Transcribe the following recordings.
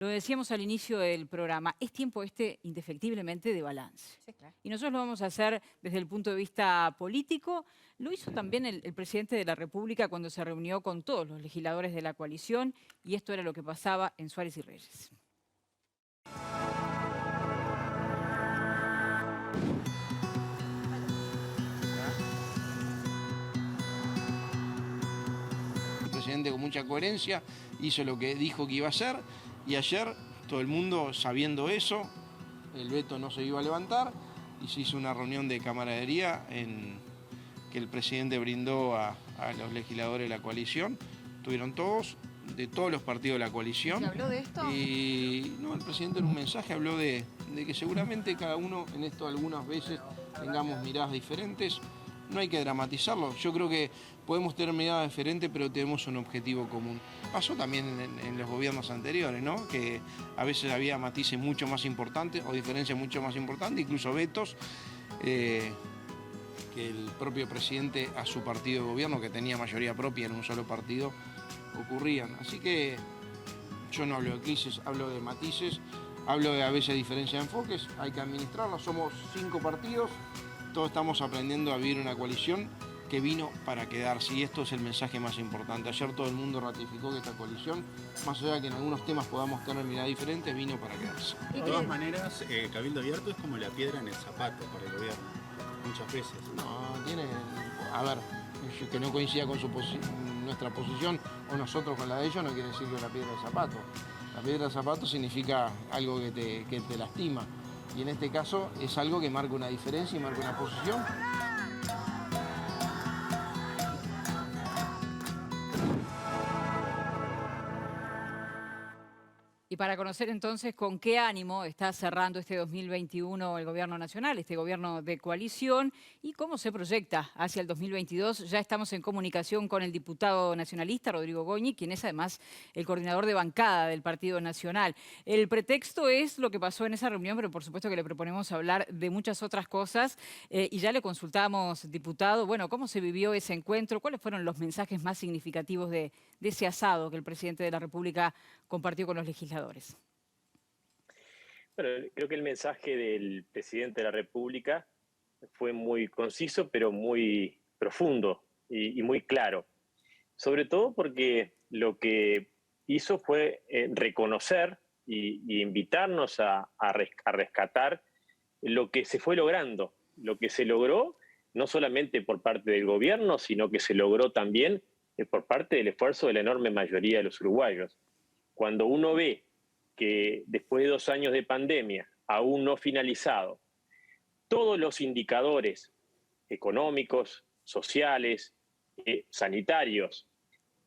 Lo decíamos al inicio del programa, es tiempo indefectiblemente de balance. Sí, claro. Y nosotros lo vamos a hacer desde el punto de vista político. Lo hizo también el presidente de la República cuando se reunió con todos los legisladores de la coalición, y esto era lo que pasaba en Suárez y Reyes. El presidente con mucha coherencia hizo lo que dijo que iba a hacer, y ayer todo el mundo, sabiendo eso, el veto no se iba a levantar y se hizo una reunión de camaradería en que el presidente brindó a los legisladores de la coalición. Estuvieron todos, de todos los partidos de la coalición. ¿Se habló de esto? Y no, el presidente en un mensaje habló de que seguramente cada uno en esto algunas veces tengamos miradas diferentes. No hay que dramatizarlo. Yo creo que podemos tener miradas diferentes, pero tenemos un objetivo común. Pasó también en los gobiernos anteriores, ¿no? Que a veces había matices mucho más importantes o diferencias mucho más importantes, incluso vetos, que el propio presidente a su partido de gobierno, que tenía mayoría propia en un solo partido, ocurrían. Así que yo no hablo de crisis, hablo de matices, hablo de a veces diferencia de enfoques, hay que administrarla. Somos 5 partidos. Todos estamos aprendiendo a vivir una coalición que vino para quedarse, y esto es el mensaje más importante. Ayer todo el mundo ratificó que esta coalición, más allá de que en algunos temas podamos tener miradas diferentes, vino para quedarse. De todas maneras, Cabildo Abierto es como la piedra en el zapato para el gobierno, muchas veces. No, tiene... A ver, que no coincida con nuestra posición o nosotros con la de ellos no quiere decir que la piedra del zapato. La piedra del zapato significa algo que te lastima. Y en este caso es algo que marca una diferencia y marca una posición. Y para conocer entonces con qué ánimo está cerrando este 2021 el gobierno nacional, este gobierno de coalición, y cómo se proyecta hacia el 2022, ya estamos en comunicación con el diputado nacionalista Rodrigo Goñi, quien es además el coordinador de bancada del Partido Nacional. El pretexto es lo que pasó en esa reunión, pero por supuesto que le proponemos hablar de muchas otras cosas. Y ya le consultamos, diputado, bueno, ¿cómo se vivió ese encuentro? ¿Cuáles fueron los mensajes más significativos de ese asado que el presidente de la República compartió con los legisladores? Bueno, creo que el mensaje del presidente de la República fue muy conciso, pero muy profundo y muy claro. Sobre todo porque lo que hizo fue reconocer y invitarnos a rescatar lo que se fue logrando, lo que se logró no solamente por parte del gobierno, sino que se logró también por parte del esfuerzo de la enorme mayoría de los uruguayos. Cuando uno ve que después de 2 años de pandemia, aún no finalizado, todos los indicadores económicos, sociales, sanitarios,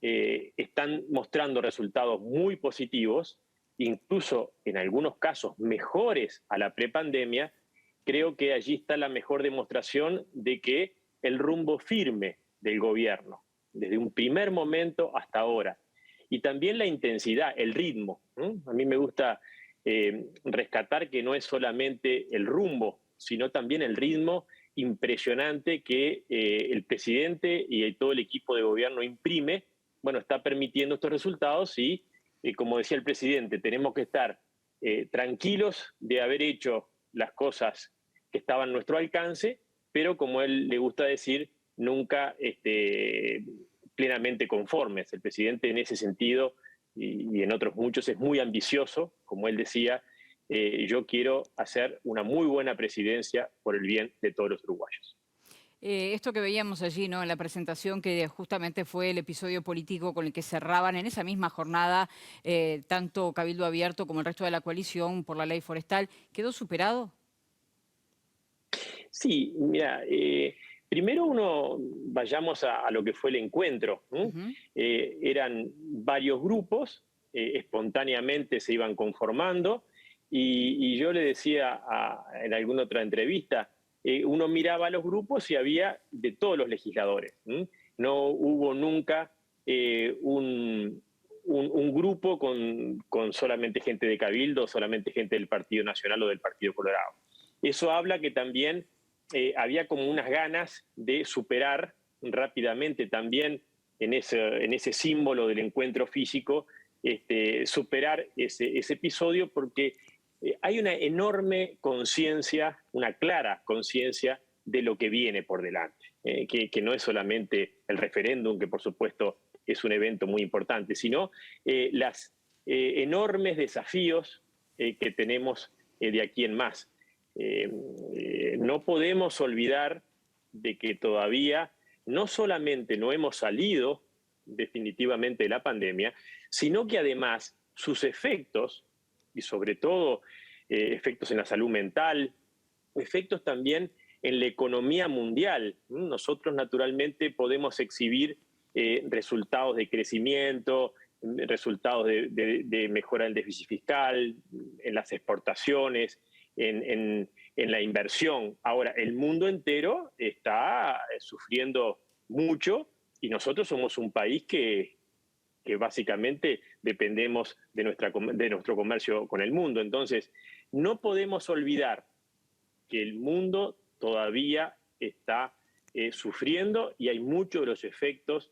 están mostrando resultados muy positivos, incluso en algunos casos mejores a la prepandemia. Creo que allí está la mejor demostración de que el rumbo firme del gobierno, desde un primer momento hasta ahora, y también la intensidad, el ritmo. A mí me gusta rescatar que no es solamente el rumbo, sino también el ritmo impresionante que el presidente y todo el equipo de gobierno imprime. Bueno, está permitiendo estos resultados y, como decía el presidente, tenemos que estar tranquilos de haber hecho las cosas que estaban a nuestro alcance, pero como él le gusta decir, nunca plenamente conformes. El presidente en ese sentido y en otros muchos es muy ambicioso, como él decía, yo quiero hacer una muy buena presidencia por el bien de todos los uruguayos. Esto que veíamos allí, ¿no? En la presentación, que justamente fue el episodio político con el que cerraban en esa misma jornada tanto Cabildo Abierto como el resto de la coalición por la ley forestal, ¿quedó superado? Sí, mira, primero vayamos a lo que fue el encuentro. Eran varios grupos, espontáneamente se iban conformando, y yo le decía en alguna otra entrevista, uno miraba a los grupos y había de todos los legisladores. No hubo nunca un grupo con solamente gente de Cabildo, solamente gente del Partido Nacional o del Partido Colorado. Eso habla que también había como unas ganas de superar rápidamente también en ese símbolo del encuentro físico, superar ese episodio, porque hay una enorme conciencia, una clara conciencia de lo que viene por delante, que no es solamente el referéndum, que por supuesto es un evento muy importante, sino las enormes desafíos que tenemos de aquí en más. No podemos olvidar de que todavía no solamente no hemos salido definitivamente de la pandemia, sino que además sus efectos, y sobre todo efectos en la salud mental, efectos también en la economía mundial. Nosotros naturalmente podemos exhibir resultados de crecimiento, resultados de mejora del déficit fiscal, en las exportaciones, en la inversión. Ahora, el mundo entero está sufriendo mucho y nosotros somos un país que básicamente dependemos de nuestro comercio con el mundo. Entonces, no podemos olvidar que el mundo todavía está sufriendo y hay muchos de los efectos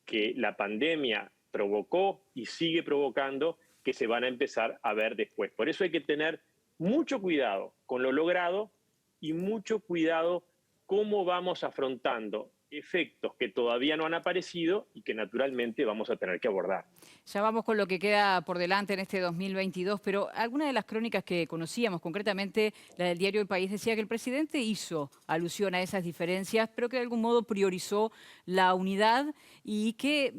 que la pandemia provocó y sigue provocando que se van a empezar a ver después. Por eso hay que tener mucho cuidado con lo logrado y mucho cuidado cómo vamos afrontando efectos que todavía no han aparecido y que naturalmente vamos a tener que abordar. Ya vamos con lo que queda por delante en este 2022, pero alguna de las crónicas que conocíamos, concretamente la del diario El País, decía que el presidente hizo alusión a esas diferencias, pero que de algún modo priorizó la unidad y que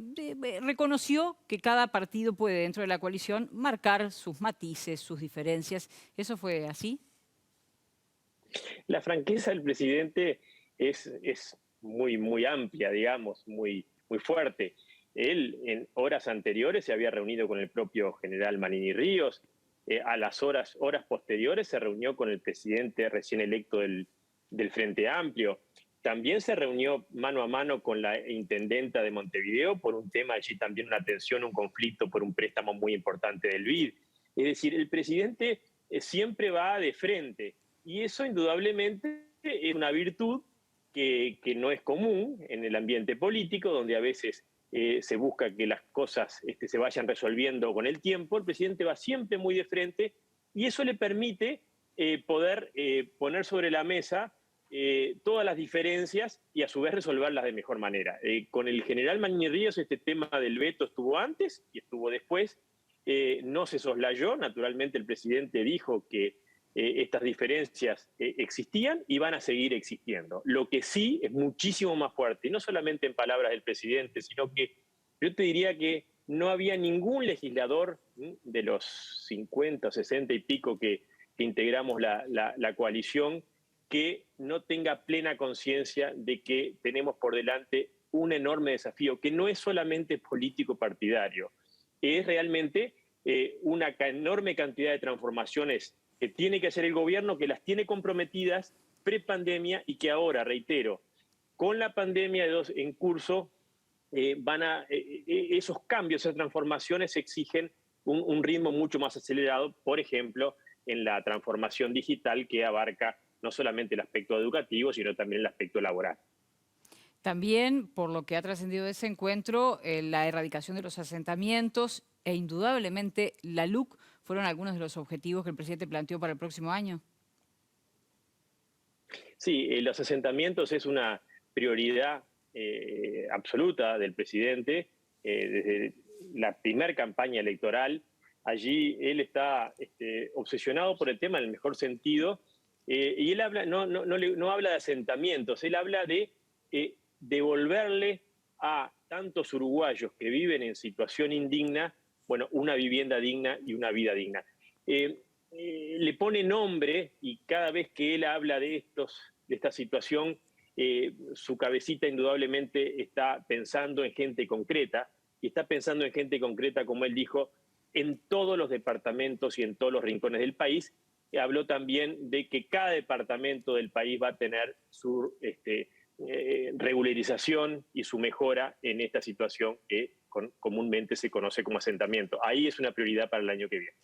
reconoció que cada partido puede, dentro de la coalición, marcar sus matices, sus diferencias. ¿Eso fue así? La franqueza del presidente es muy amplia, digamos, muy fuerte. Él en horas anteriores se había reunido con el propio general Manini Ríos, a las horas posteriores se reunió con el presidente recién electo del Frente Amplio, también se reunió mano a mano con la intendenta de Montevideo por un tema allí también una tensión, un conflicto por un préstamo muy importante del BID. Es decir, el presidente siempre va de frente y eso indudablemente es una virtud que no es común en el ambiente político, donde a veces se busca que las cosas se vayan resolviendo con el tiempo. El presidente va siempre muy de frente y eso le permite poder poner sobre la mesa todas las diferencias y a su vez resolverlas de mejor manera. Con el general Manini Ríos este tema del veto estuvo antes y estuvo después, no se soslayó, naturalmente el presidente dijo que estas diferencias existían y van a seguir existiendo. Lo que sí es muchísimo más fuerte, y no solamente en palabras del presidente, sino que yo te diría que no había ningún legislador de los 50 o 60 y pico que integramos la coalición que no tenga plena conciencia de que tenemos por delante un enorme desafío, que no es solamente político partidario, es realmente una enorme cantidad de transformaciones que tiene que hacer el gobierno, que las tiene comprometidas prepandemia y que ahora, reitero, con la pandemia en curso, esos cambios, esas transformaciones exigen un ritmo mucho más acelerado, por ejemplo, en la transformación digital que abarca no solamente el aspecto educativo, sino también el aspecto laboral. También, por lo que ha trascendido de ese encuentro, la erradicación de los asentamientos e indudablemente la LUC fueron algunos de los objetivos que el presidente planteó para el próximo año. Sí, los asentamientos es una prioridad absoluta del presidente. Desde la primera campaña electoral, allí él está obsesionado por el tema en el mejor sentido, y él habla, no habla de asentamientos, él habla de devolverle a tantos uruguayos que viven en situación indigna, bueno, una vivienda digna y una vida digna. Le pone nombre y cada vez que él habla de esta situación, su cabecita indudablemente está pensando en gente concreta, y está pensando en gente concreta, como él dijo, en todos los departamentos y en todos los rincones del país. Habló también de que cada departamento del país va a tener su regularización y su mejora en esta situación que comúnmente se conoce como asentamiento. Ahí es una prioridad para el año que viene.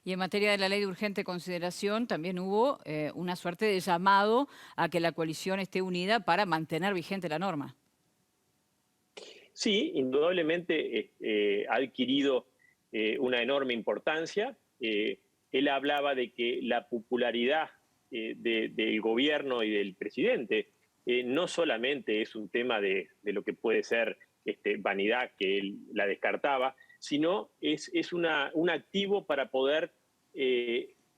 Y en materia de la ley de urgente consideración, también hubo una suerte de llamado a que la coalición esté unida para mantener vigente la norma. Sí, indudablemente ha adquirido una enorme importancia. Él hablaba de que la popularidad del gobierno y del presidente no solamente es un tema de lo que puede ser vanidad, que él la descartaba, sino es un activo para poder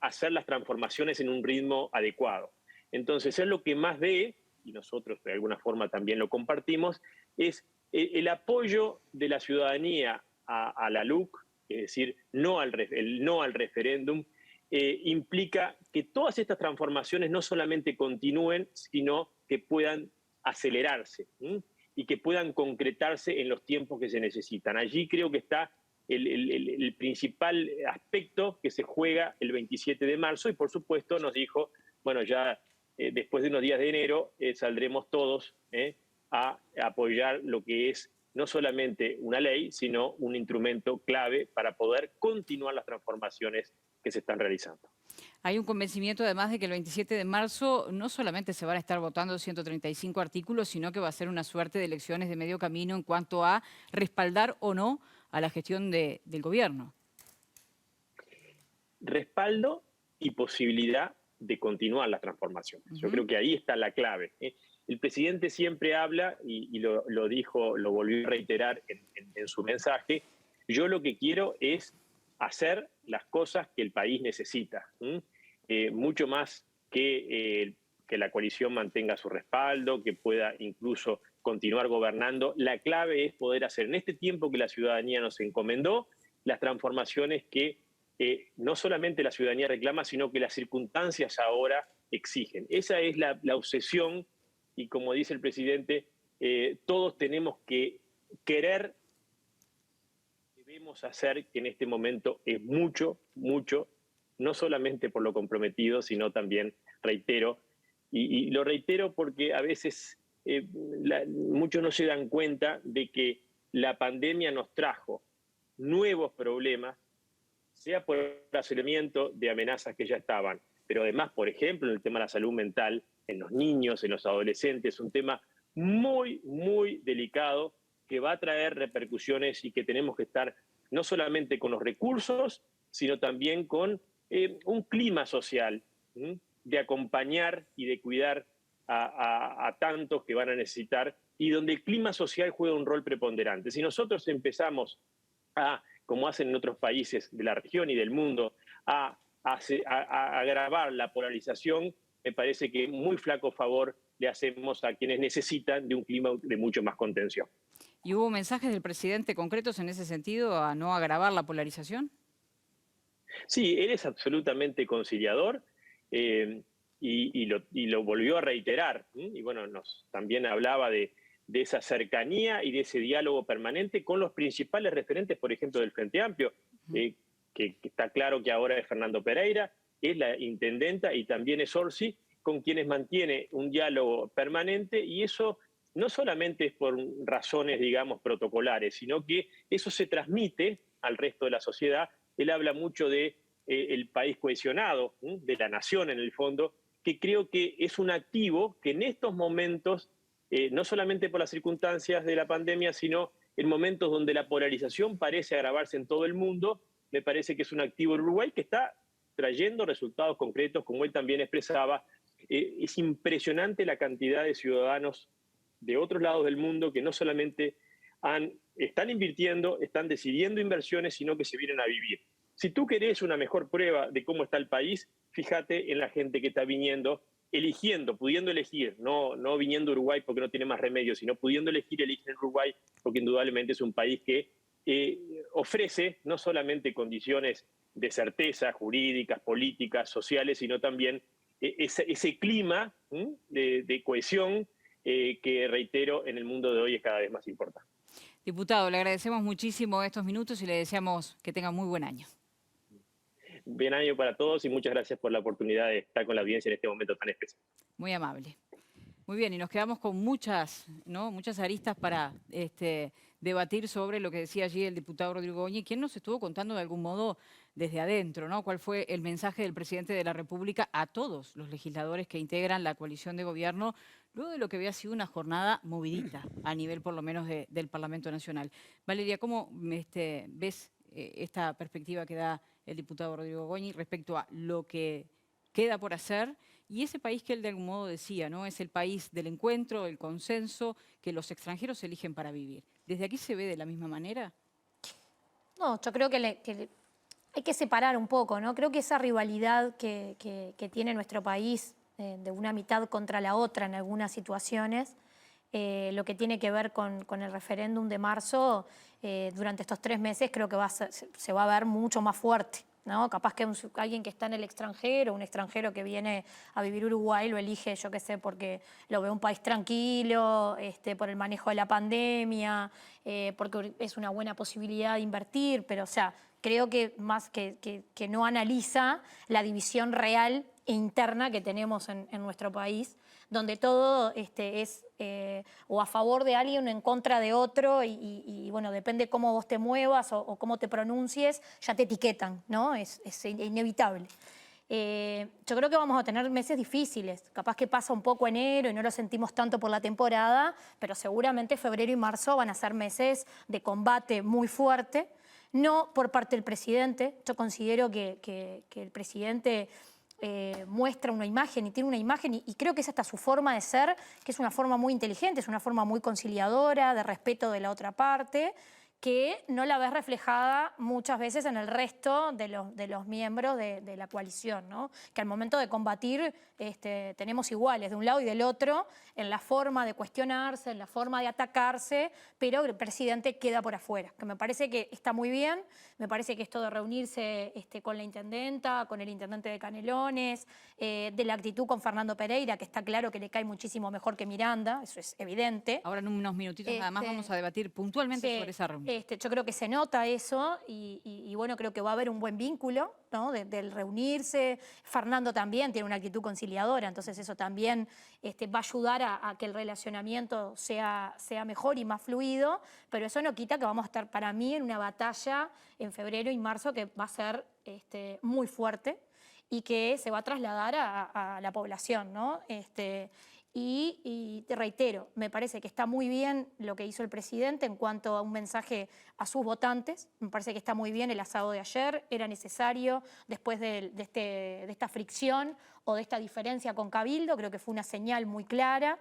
hacer las transformaciones en un ritmo adecuado. Entonces, él lo que más ve, y nosotros de alguna forma también lo compartimos, es el apoyo de la ciudadanía a la LUC, es decir, el no al referéndum, implica que todas estas transformaciones no solamente continúen, sino que puedan acelerarse, ¿sí? Y que puedan concretarse en los tiempos que se necesitan. Allí creo que está el principal aspecto que se juega el 27 de marzo y por supuesto nos dijo, bueno, ya después de unos días de enero saldremos todos a apoyar lo que es no solamente una ley, sino un instrumento clave para poder continuar las transformaciones que se están realizando. Hay un convencimiento además de que el 27 de marzo no solamente se van a estar votando 135 artículos, sino que va a ser una suerte de elecciones de medio camino en cuanto a respaldar o no a la gestión del gobierno. Respaldo y posibilidad de continuar las transformaciones. Yo creo que ahí está la clave. El presidente siempre habla, y lo dijo, lo volvió a reiterar en su mensaje, yo lo que quiero es hacer las cosas que el país necesita, mucho más que la coalición mantenga su respaldo, que pueda incluso continuar gobernando. La clave es poder hacer en este tiempo que la ciudadanía nos encomendó las transformaciones que no solamente la ciudadanía reclama, sino que las circunstancias ahora exigen. Esa es la obsesión y como dice el presidente, todos tenemos que querer, debemos hacer que en este momento es mucho, mucho, no solamente por lo comprometido, sino también, reitero, y lo reitero porque a veces muchos no se dan cuenta de que la pandemia nos trajo nuevos problemas, sea por el aceleramiento de amenazas que ya estaban, pero además, por ejemplo, en el tema de la salud mental, en los niños, en los adolescentes, un tema muy, muy delicado que va a traer repercusiones y que tenemos que estar no solamente con los recursos, sino también con un clima social de acompañar y de cuidar a tantos que van a necesitar y donde el clima social juega un rol preponderante. Si nosotros empezamos como hacen en otros países de la región y del mundo, a agravar la polarización, me parece que muy flaco favor le hacemos a quienes necesitan de un clima de mucho más contención. ¿Y hubo mensajes del presidente concretos en ese sentido a no agravar la polarización? Sí, él es absolutamente conciliador y lo volvió a reiterar. Y bueno, también hablaba de esa cercanía y de ese diálogo permanente con los principales referentes, por ejemplo, del Frente Amplio, que está claro que ahora es Fernando Pereira, es la intendenta y también es Orsi, con quienes mantiene un diálogo permanente y eso no solamente es por razones, digamos, protocolares, sino que eso se transmite al resto de la sociedad. Él habla mucho de el país cohesionado, de la nación en el fondo, que creo que es un activo que en estos momentos, no solamente por las circunstancias de la pandemia, sino en momentos donde la polarización parece agravarse en todo el mundo, me parece que es un activo en Uruguay que está trayendo resultados concretos, como él también expresaba. Es impresionante la cantidad de ciudadanos de otros lados del mundo que no solamente están invirtiendo, están decidiendo inversiones, sino que se vienen a vivir. Si tú querés una mejor prueba de cómo está el país, fíjate en la gente que está viniendo, eligiendo, pudiendo elegir, no viniendo a Uruguay porque no tiene más remedio, sino pudiendo elegir Uruguay porque indudablemente es un país que ofrece no solamente condiciones de certeza jurídicas, políticas, sociales, sino también ese clima de cohesión que, reitero, en el mundo de hoy es cada vez más importante. Diputado, le agradecemos muchísimo estos minutos y le deseamos que tenga muy buen año. Buen año para todos y muchas gracias por la oportunidad de estar con la audiencia en este momento tan especial. Muy amable. Muy bien, y nos quedamos con muchas aristas para debatir sobre lo que decía allí el diputado Rodrigo Goñi, quien nos estuvo contando de algún modo desde adentro, ¿no? Cuál fue el mensaje del presidente de la República a todos los legisladores que integran la coalición de gobierno, luego de lo que había sido una jornada movidita a nivel por lo menos del Parlamento Nacional. Valeria, ¿cómo ves esta perspectiva que da el diputado Rodrigo Goñi respecto a lo que queda por hacer y ese país que él de algún modo decía, ¿no? Es el país del encuentro, del consenso, que los extranjeros eligen para vivir. ¿Desde aquí se ve de la misma manera? No, yo creo que hay que separar un poco, ¿no? Creo que esa rivalidad que tiene nuestro país de una mitad contra la otra en algunas situaciones, lo que tiene que ver con el referéndum de marzo, durante estos 3 meses creo que se va a ver mucho más fuerte, ¿no? Capaz que alguien que está en el extranjero, un extranjero que viene a vivir Uruguay, lo elige, yo qué sé, porque lo ve un país tranquilo, por el manejo de la pandemia, porque es una buena posibilidad de invertir, pero o sea, creo que más que no analiza la división real e interna que tenemos en nuestro país, donde todo es o a favor de alguien o en contra de otro y bueno, depende cómo vos te muevas o cómo te pronuncies, ya te etiquetan, ¿no? Es inevitable. Yo creo que vamos a tener meses difíciles, capaz que pasa un poco enero y no lo sentimos tanto por la temporada, pero seguramente febrero y marzo van a ser meses de combate muy fuerte, no por parte del presidente. Yo considero que el presidente muestra una imagen y tiene una imagen y creo que es hasta su forma de ser, que es una forma muy inteligente, es una forma muy conciliadora, de respeto de la otra parte, que no la ves reflejada muchas veces en el resto de los miembros de la coalición, ¿no? Que al momento de combatir tenemos iguales de un lado y del otro en la forma de cuestionarse, en la forma de atacarse, pero el presidente queda por afuera, que me parece que está muy bien, me parece que esto de reunirse con la intendenta, con el intendente de Canelones, de la actitud con Fernando Pereira, que está claro que le cae muchísimo mejor que Miranda, eso es evidente. Ahora en unos minutitos nada más vamos a debatir puntualmente sobre esa reunión. Yo creo que se nota eso y bueno, creo que va a haber un buen vínculo, ¿no? del reunirse. Fernando también tiene una actitud conciliadora, entonces eso también va a ayudar a que el relacionamiento sea mejor y más fluido, pero eso no quita que vamos a estar para mí en una batalla en febrero y marzo que va a ser muy fuerte y que se va a trasladar a la población, ¿no? Y te reitero, me parece que está muy bien lo que hizo el presidente en cuanto a un mensaje a sus votantes. Me parece que está muy bien el asado de ayer, era necesario después de esta fricción o de esta diferencia con Cabildo, creo que fue una señal muy clara.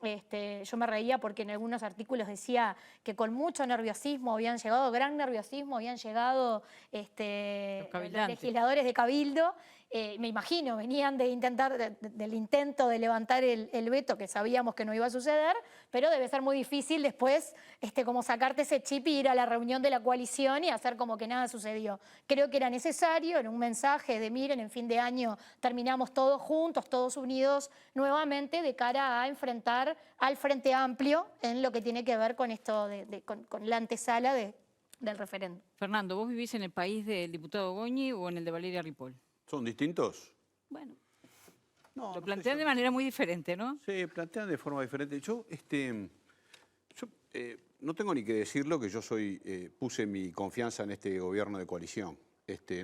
Yo me reía porque en algunos artículos decía que con mucho nerviosismo habían llegado, gran nerviosismo, habían llegado los legisladores de Cabildo. Me imagino, venían del intento de levantar el veto, que sabíamos que no iba a suceder, pero debe ser muy difícil después como sacarte ese chip y ir a la reunión de la coalición y hacer como que nada sucedió. Creo que era necesario, en un mensaje de miren, en fin de año terminamos todos juntos, todos unidos nuevamente de cara a enfrentar al Frente Amplio en lo que tiene que ver con esto, con la antesala del referéndum. Fernando, ¿vos vivís en el país del diputado Goñi o en el de Valeria Ripoll? ¿Son distintos? Bueno, No, lo no plantean sé, de manera muy diferente, ¿no? Sí, plantean de forma diferente. Yo no tengo ni que decirlo que yo puse mi confianza en este gobierno de coalición.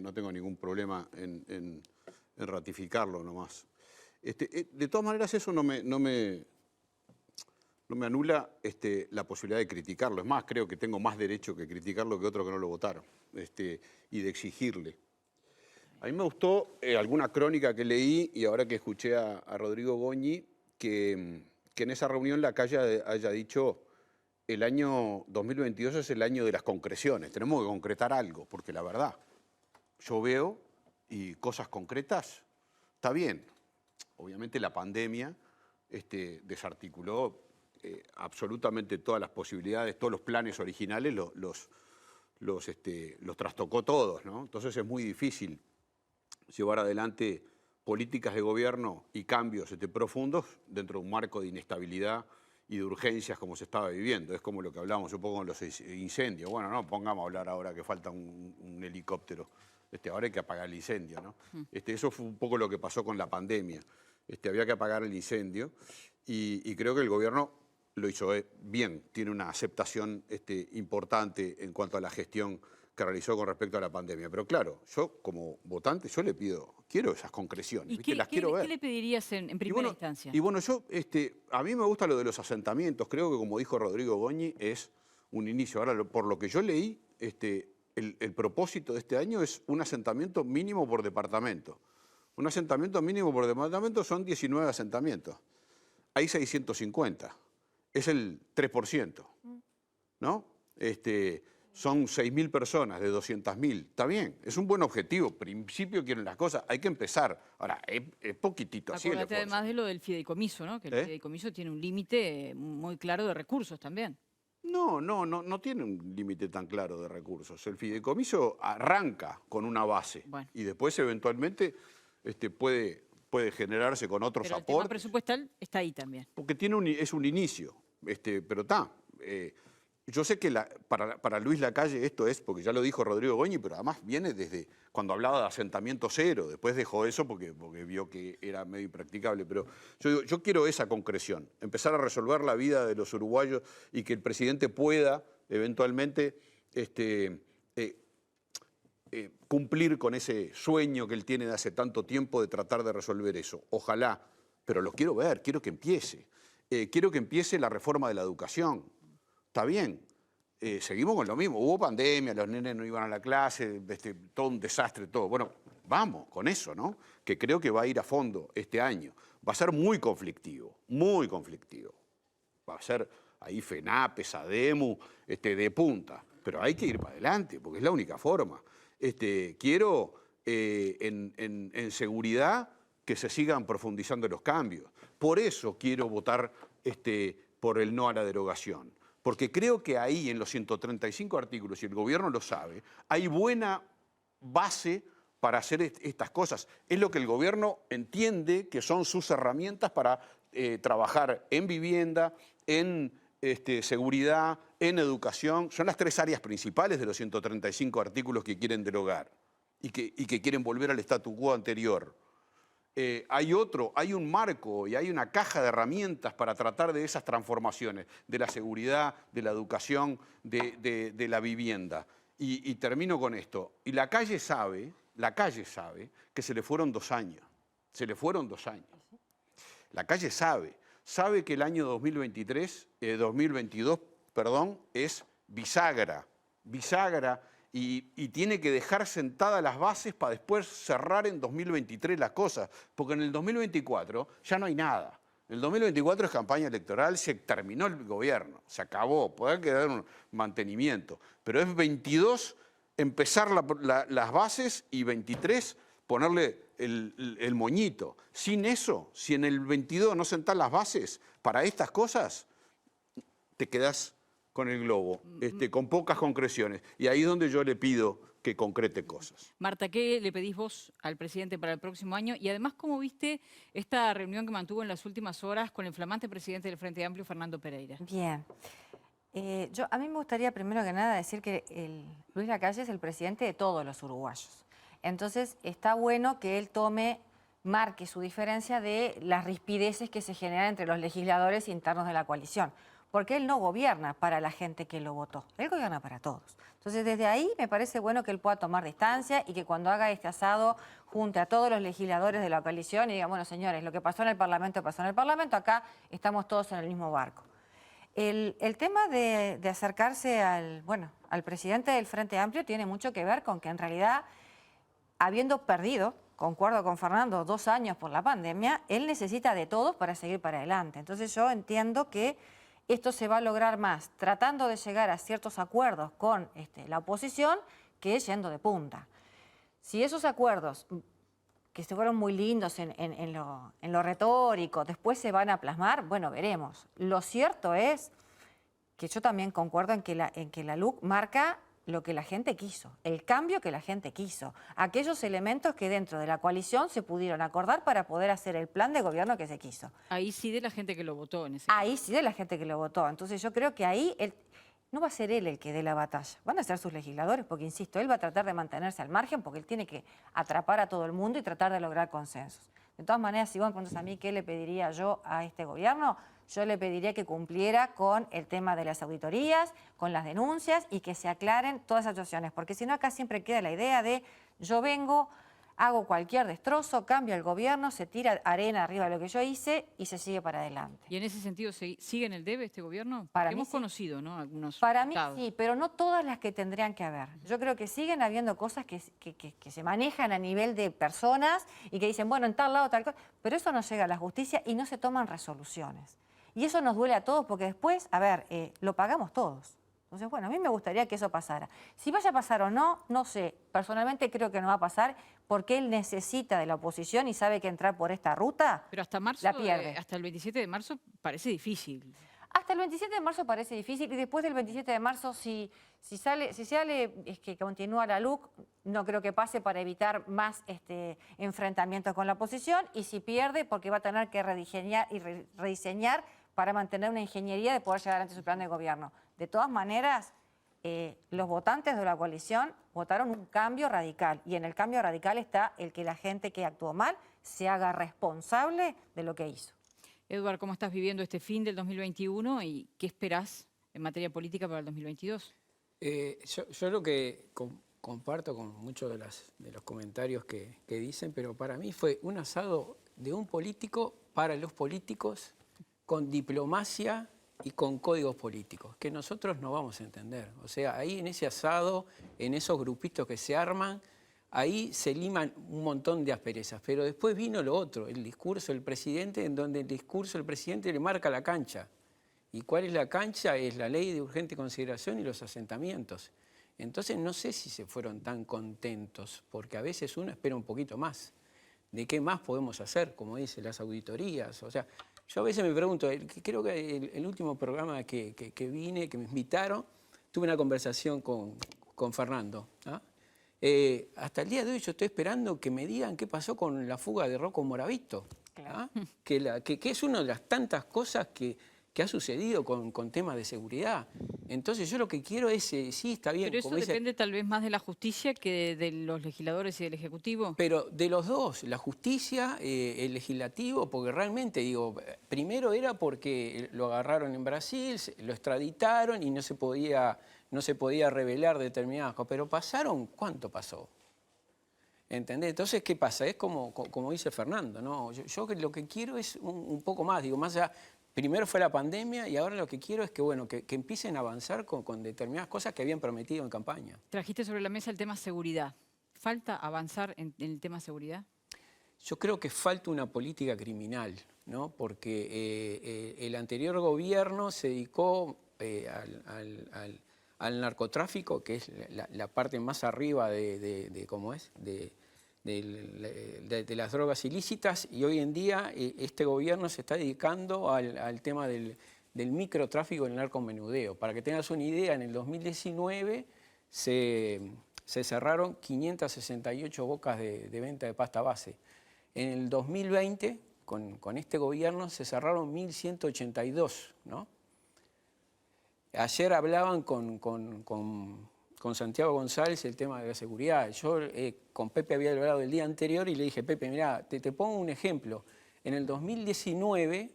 No tengo ningún problema en ratificarlo nomás. De todas maneras, eso no me anula la posibilidad de criticarlo. Es más, creo que tengo más derecho que criticarlo que otro que no lo votaron y de exigirle. A mí me gustó alguna crónica que leí y ahora que escuché a Rodrigo Goñi, que en esa reunión la calle haya dicho el año 2022 es el año de las concreciones, tenemos que concretar algo, porque la verdad, yo veo y cosas concretas, está bien. Obviamente la pandemia desarticuló absolutamente todas las posibilidades, todos los planes originales los trastocó todos, ¿no? Entonces es muy difícil llevar adelante políticas de gobierno y cambios profundos dentro de un marco de inestabilidad y de urgencias como se estaba viviendo. Es como lo que hablamos un poco con los incendios. Bueno, no pongamos a hablar ahora que falta un helicóptero. Ahora hay que apagar el incendio, ¿no? Eso fue un poco lo que pasó con la pandemia. Había que apagar el incendio y creo que el gobierno lo hizo bien. Tiene una aceptación importante en cuanto a la gestión que realizó con respecto a la pandemia. Pero claro, yo como votante, yo le pido, quiero esas concreciones, ¿Y ¿viste? Las quiero ver. ¿Qué le pedirías en primera instancia? Y bueno, a mí me gusta lo de los asentamientos, creo que como dijo Rodrigo Goñi, es un inicio. Ahora, por lo que yo leí, el propósito de este año es un asentamiento mínimo por departamento. Un asentamiento mínimo por departamento son 19 asentamientos. Hay 650. Es el 3%, ¿no? Son 6.000 personas de 200.000. Está bien, es un buen objetivo. Principio quieren las cosas, hay que empezar. Ahora, es poquitito así el Acuérdate esfuerzo. además de lo del fideicomiso, ¿no? Que el fideicomiso tiene un límite muy claro de recursos también. No tiene un límite tan claro de recursos. El fideicomiso arranca con una base Bueno. y después eventualmente puede generarse con otros Pero el tema aportes. presupuestal está ahí también. Porque es un inicio, pero está. Yo sé que para Luis Lacalle esto es, porque ya lo dijo Rodrigo Goñi, pero además viene desde cuando hablaba de asentamiento cero, después dejó eso porque vio que era medio impracticable, pero yo quiero esa concreción, empezar a resolver la vida de los uruguayos y que el presidente pueda eventualmente cumplir con ese sueño que él tiene de hace tanto tiempo de tratar de resolver eso. Ojalá, pero lo quiero ver, quiero que empiece. Quiero que empiece la reforma de la educación. Está bien, seguimos con lo mismo. Hubo pandemia, los nenes no iban a la clase, todo un desastre, todo. Bueno, vamos con eso, ¿no? Que creo que va a ir a fondo este año. Va a ser muy conflictivo, muy conflictivo. Va a ser ahí FENAPE, SADEMU, de punta. Pero hay que ir para adelante, porque es la única forma. Quiero en seguridad que se sigan profundizando los cambios. Por eso quiero votar por el no a la derogación. Porque creo que ahí, en los 135 artículos, y el gobierno lo sabe, hay buena base para hacer estas cosas. Es lo que el gobierno entiende que son sus herramientas para trabajar en vivienda, en seguridad, en educación. Son las 3 áreas principales de los 135 artículos que quieren derogar y que quieren volver al statu quo anterior. Hay un marco y hay una caja de herramientas para tratar de esas transformaciones, de la seguridad, de la educación, de la vivienda. Y termino con esto. Y la calle sabe que se le fueron 2 años. Se le fueron 2 años. La calle sabe que el año 2022, es bisagra. Y tiene que dejar sentadas las bases para después cerrar en 2023 las cosas, porque en el 2024 ya no hay nada. En el 2024 es campaña electoral, se terminó el gobierno, se acabó, podrá quedar un mantenimiento, pero es 22 empezar las bases y 23 ponerle el moñito. Sin eso, si en el 22 no sentás las bases para estas cosas, te quedás con el globo, con pocas concreciones. Y ahí es donde yo le pido que concrete cosas. Marta, ¿qué le pedís vos al presidente para el próximo año? Y además, ¿cómo viste esta reunión que mantuvo en las últimas horas con el flamante presidente del Frente Amplio, Fernando Pereira? Bien. A mí me gustaría primero que nada decir que Luis Lacalle es el presidente de todos los uruguayos. Entonces, está bueno que él marque su diferencia de las rispideces que se generan entre los legisladores internos de la coalición. Porque él no gobierna para la gente que lo votó, él gobierna para todos. Entonces, desde ahí me parece bueno que él pueda tomar distancia y que cuando haga este asado junte a todos los legisladores de la coalición y diga, bueno, señores, lo que pasó en el Parlamento, acá estamos todos en el mismo barco. El tema de acercarse al presidente del Frente Amplio tiene mucho que ver con que en realidad, habiendo perdido, concuerdo con Fernando, 2 años por la pandemia, él necesita de todos para seguir para adelante. Entonces yo entiendo que esto se va a lograr más tratando de llegar a ciertos acuerdos con la oposición que yendo de punta. Si esos acuerdos, que se fueron muy lindos en lo retórico, después se van a plasmar, bueno, veremos. Lo cierto es que yo también concuerdo en que la LUC marca lo que la gente quiso, el cambio que la gente quiso, aquellos elementos que dentro de la coalición se pudieron acordar para poder hacer el plan de gobierno que se quiso. Ahí sí de la gente que lo votó en ese Ahí sí de la gente que lo votó. Entonces yo creo que ahí no va a ser él el que dé la batalla, van a ser sus legisladores, porque insisto, él va a tratar de mantenerse al margen porque él tiene que atrapar a todo el mundo y tratar de lograr consensos. De todas maneras, si vos me preguntas a mí qué le pediría yo a este gobierno, yo le pediría que cumpliera con el tema de las auditorías, con las denuncias y que se aclaren todas esas situaciones. Porque si no, acá siempre queda la idea de yo vengo hago cualquier destrozo, cambio el gobierno, se tira arena arriba de lo que yo hice y se sigue para adelante. ¿Y en ese sentido sigue en el debe este gobierno? Para Porque mí hemos sí. conocido, ¿no? Algunos Para mí resultados. sí, pero no todas las que tendrían que haber. Yo creo que siguen habiendo cosas que se manejan a nivel de personas y que dicen, bueno, en tal lado, tal cosa, pero eso no llega a la justicia y no se toman resoluciones. Y eso nos duele a todos porque después, a ver, lo pagamos todos. Entonces, bueno, a mí me gustaría que eso pasara. Si vaya a pasar o no, no sé. Personalmente creo que no va a pasar porque él necesita de la oposición y sabe que entrar por esta ruta Pero hasta marzo, la pierde. hasta el 27 de marzo parece difícil. Hasta el 27 de marzo parece difícil y después del 27 de marzo, si sale es que continúa la LUC, no creo que pase para evitar más enfrentamientos con la oposición y si pierde porque va a tener que rediseñar para mantener una ingeniería de poder llegar ante su plan de gobierno. De todas maneras, los votantes de la coalición votaron un cambio radical y en el cambio radical está el que la gente que actuó mal se haga responsable de lo que hizo. Eduard, ¿cómo estás viviendo este fin del 2021 y qué esperás en materia política para el 2022? Yo lo que comparto con muchos de los comentarios que dicen, pero para mí fue un asado de un político para los políticos con diplomacia y con códigos políticos, que nosotros no vamos a entender. O sea, ahí en ese asado, en esos grupitos que se arman, ahí se liman un montón de asperezas. Pero después vino lo otro, el discurso del presidente, en donde el discurso del presidente le marca la cancha. ¿Y cuál es la cancha? Es la ley de urgente consideración y los asentamientos. Entonces no sé si se fueron tan contentos, porque a veces uno espera un poquito más. ¿De qué más podemos hacer? Como dicen las auditorías. O sea, yo a veces me pregunto, creo que el último programa que vine, que me invitaron, tuve una conversación con Fernando. ¿Ah? Hasta el día de hoy yo estoy esperando que me digan qué pasó con la fuga de Rocco Moravito. Claro. ¿Ah? Que es una de las tantas cosas que ha sucedido con temas de seguridad. Entonces yo lo que quiero es, sí, está bien. Pero eso como dice, depende tal vez más de la justicia que de los legisladores y del Ejecutivo. pero de los dos, la justicia, el legislativo, porque realmente, digo, primero era porque lo agarraron en Brasil, lo extraditaron y no se podía revelar determinadas cosas. Pero pasaron, ¿cuánto pasó? ¿Entendés? Entonces, ¿qué pasa? Es como dice Fernando, ¿no? Yo lo que quiero es un poco más, digo, más allá. Primero fue la pandemia y ahora lo que quiero es que empiecen a avanzar con determinadas cosas que habían prometido en campaña. Trajiste sobre la mesa el tema seguridad. ¿Falta avanzar en el tema seguridad? Yo creo que falta una política criminal, ¿no? Porque el anterior gobierno se dedicó al narcotráfico, que es la parte más arriba de las drogas ilícitas, y hoy en día este gobierno se está dedicando al tema del microtráfico y el narcomenudeo. Para que tengas una idea, en el 2019 se cerraron 568 bocas de venta de pasta base. En el 2020, con este gobierno, se cerraron 1.182, ¿no? Ayer hablaban con Santiago González el tema de la seguridad. Yo con Pepe había hablado el día anterior y le dije, Pepe, mirá, te pongo un ejemplo. En el 2019,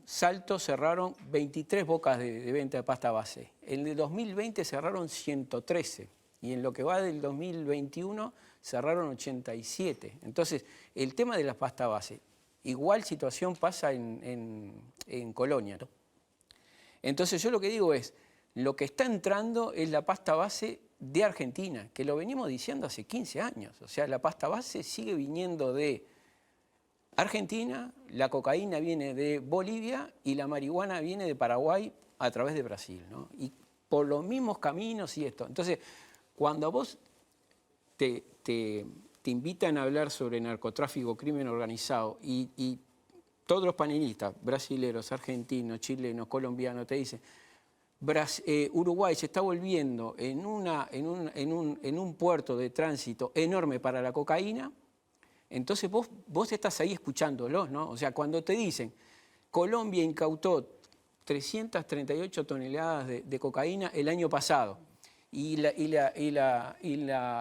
Salto cerraron 23 bocas de venta de pasta base. En el 2020 cerraron 113 y en lo que va del 2021 cerraron 87. Entonces, el tema de la pasta base, igual situación pasa en Colonia, ¿no? Entonces yo lo que digo es, lo que está entrando es la pasta base de Argentina, que lo venimos diciendo hace 15 años. O sea, la pasta base sigue viniendo de Argentina, la cocaína viene de Bolivia y la marihuana viene de Paraguay a través de Brasil, ¿no? Y por los mismos caminos y esto. Entonces, cuando a vos te invitan a hablar sobre narcotráfico, crimen organizado y todos los panelistas, brasileros, argentinos, chilenos, colombianos, te dicen Uruguay se está volviendo en un puerto de tránsito enorme para la cocaína, entonces vos estás ahí escuchándolos, ¿no? O sea, cuando te dicen Colombia incautó 338 toneladas de cocaína el año pasado y la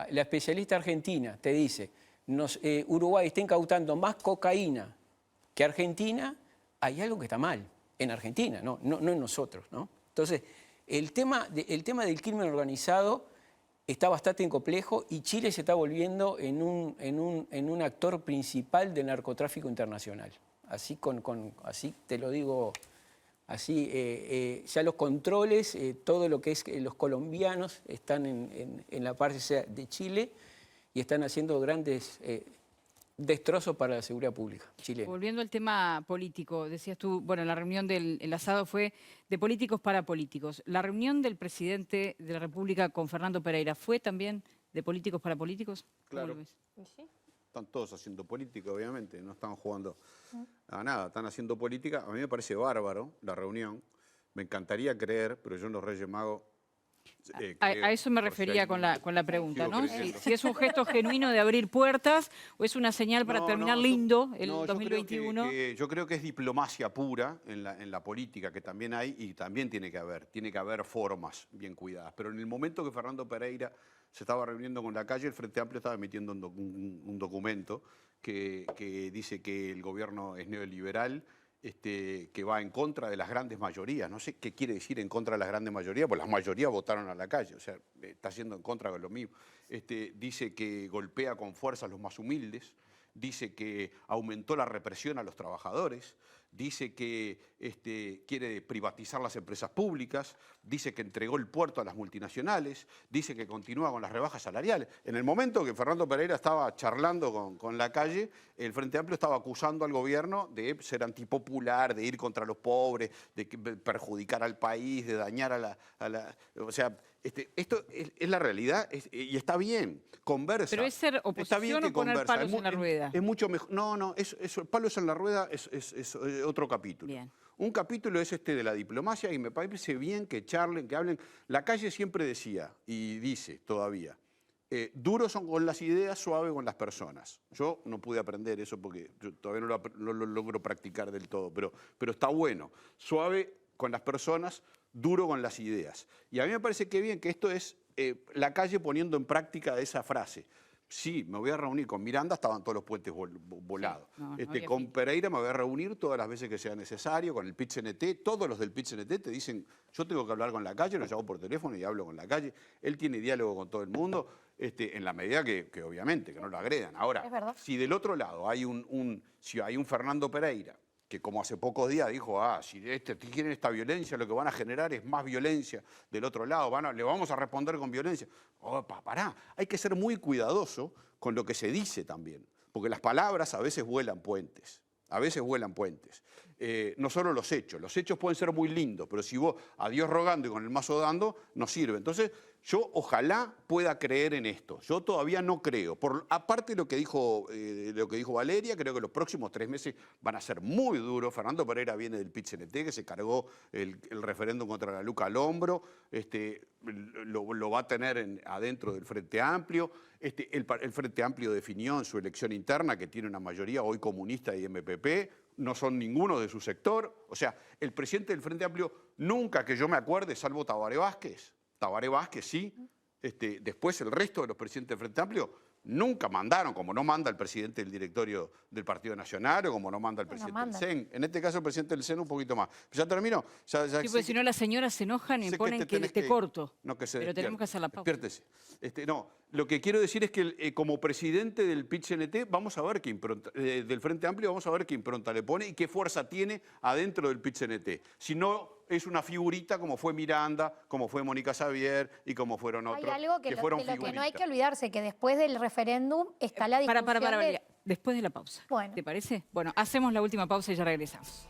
especialista argentina te dice Uruguay está incautando más cocaína que Argentina, hay algo que está mal en Argentina, no en nosotros, ¿no? Entonces, el tema del crimen organizado está bastante complejo y Chile se está volviendo en un actor principal del narcotráfico internacional. Así, así te lo digo, así ya los controles, todo lo que es los colombianos están en la parte de Chile y están haciendo grandes destrozos para la seguridad pública chilena. Volviendo al tema político, decías tú, bueno, la reunión del asado fue de políticos para políticos. ¿La reunión del presidente de la República con Fernando Pereira fue también de políticos para políticos? ¿Cómo Claro. lo ves? Están todos haciendo política, obviamente, no están jugando a nada, están haciendo política. A mí me parece bárbaro la reunión. Me encantaría creer, pero yo en los Reyes Magos... A eso me refería con la pregunta, Sigo ¿no? creyendo. Si es un gesto genuino de abrir puertas o es una señal para terminar lindo el no, 2021. Yo creo que es diplomacia pura en la política, que también hay y también tiene que haber formas bien cuidadas. Pero en el momento que Fernando Pereira se estaba reuniendo con la calle, el Frente Amplio estaba emitiendo un documento que dice que el gobierno es neoliberal, que va en contra de las grandes mayorías. No sé qué quiere decir en contra de las grandes mayorías, pues las mayorías votaron a la calle, o sea, está haciendo en contra de lo mismo. Dice que golpea con fuerza a los más humildes, dice que aumentó la represión a los trabajadores, dice que quiere privatizar las empresas públicas, dice que entregó el puerto a las multinacionales, dice que continúa con las rebajas salariales. En el momento que Fernando Pereira estaba charlando con la calle, el Frente Amplio estaba acusando al gobierno de ser antipopular, de ir contra los pobres, de perjudicar al país, de dañar a la... O sea, esto es la realidad y está bien, conversa. Pero es ser oposición está bien que o poner conversa. palos en la rueda. Es mucho mejor. No, palos en la rueda es otro capítulo. Bien. Un capítulo es de la diplomacia y me parece bien que charlen, que hablen. La calle siempre decía, y dice todavía, duros son con las ideas, suave con las personas. Yo no pude aprender eso porque yo todavía no lo logro practicar del todo, pero está bueno. Suave con las personas, duro con las ideas. Y a mí me parece que bien que esto es la calle poniendo en práctica esa frase. Sí, me voy a reunir con Miranda, estaban todos los puentes volados. Sí, no había Con fin. Pereira me voy a reunir todas las veces que sea necesario, con el PIT-CNT, todos los del PIT-CNT te dicen, yo tengo que hablar con la calle, lo llamo por teléfono y hablo con la calle. Él tiene diálogo con todo el mundo, en la medida que obviamente, que no lo agredan. Ahora, Es verdad. si del otro lado hay si hay un Fernando Pereira, que como hace pocos días dijo, si quieren esta violencia, lo que van a generar es más violencia del otro lado, le vamos a responder con violencia. Pará, hay que ser muy cuidadoso con lo que se dice también, porque las palabras a veces vuelan puentes. No solo los hechos pueden ser muy lindos, pero si vos a Dios rogando y con el mazo dando, no sirve. Entonces, yo ojalá pueda creer en esto. Yo todavía no creo. Aparte de lo que dijo Valeria, creo que los próximos 3 meses van a ser muy duros. Fernando Pereira viene del PIT-CNT, que se cargó el referéndum contra la Luca al hombro. Lo va a tener adentro del Frente Amplio. El Frente Amplio definió en su elección interna que tiene una mayoría hoy comunista y MPP. No son ninguno de su sector. O sea, el presidente del Frente Amplio nunca que yo me acuerde, salvo Tabaré Vázquez sí, después el resto de los presidentes del Frente Amplio nunca mandaron, como no manda el presidente del directorio del Partido Nacional o como no manda el presidente del CEN. En este caso el presidente del CEN un poquito más. ¿Ya terminó? Sí, porque si no las señoras se enojan y ponen que te corto. No, que se pero tenemos que hacer la pausa. Despiértese. Lo que quiero decir es que como presidente del PIT-CNT vamos a ver qué impronta, del Frente Amplio vamos a ver qué impronta le pone y qué fuerza tiene adentro del PIT-CNT. Si no es una figurita como fue Miranda, como fue Mónica Xavier y como fueron otros. Hay algo que de fueron lo que no hay figuritas. que olvidarse, que después del referéndum está la discusión Valeria, después de la pausa. Bueno. ¿Te parece? Bueno, hacemos la última pausa y ya regresamos.